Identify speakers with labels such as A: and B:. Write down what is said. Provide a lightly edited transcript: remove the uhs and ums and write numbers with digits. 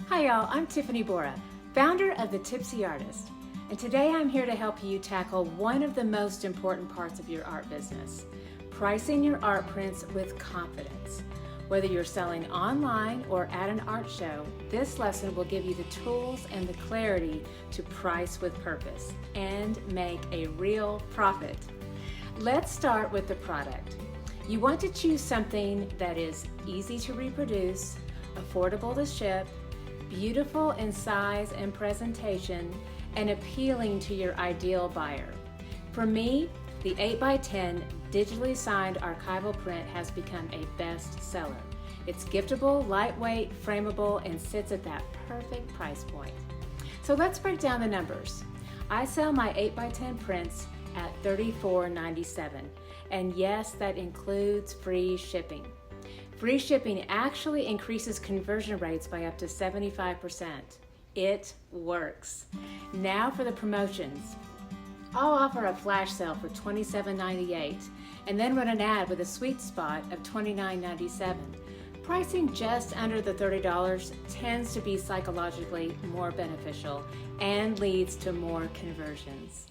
A: Hi y'all, I'm Tiffany Bora, founder of The Tipsy Artist, and today I'm here to help you tackle one of the most important parts of your art business, pricing your art prints with confidence. Whether you're selling online or at an art show, this lesson will give you the tools and the clarity to price with purpose and make a real profit. Let's start with the product. You want to choose something that is easy to reproduce, affordable to ship, beautiful in size and presentation, and appealing to your ideal buyer. For me, the 8x10 digitally signed archival print has become a bestseller. It's giftable, lightweight, frameable, and sits at that perfect price point. So let's break down the numbers. I sell my 8x10 prints at $34.97, and yes, that includes free shipping. Free shipping actually increases conversion rates by up to 75%. It works. Now for the promotions. I'll offer a flash sale for $27.98 and then run an ad with a sweet spot of $29.97. Pricing just under the $30 tends to be psychologically more beneficial and leads to more conversions.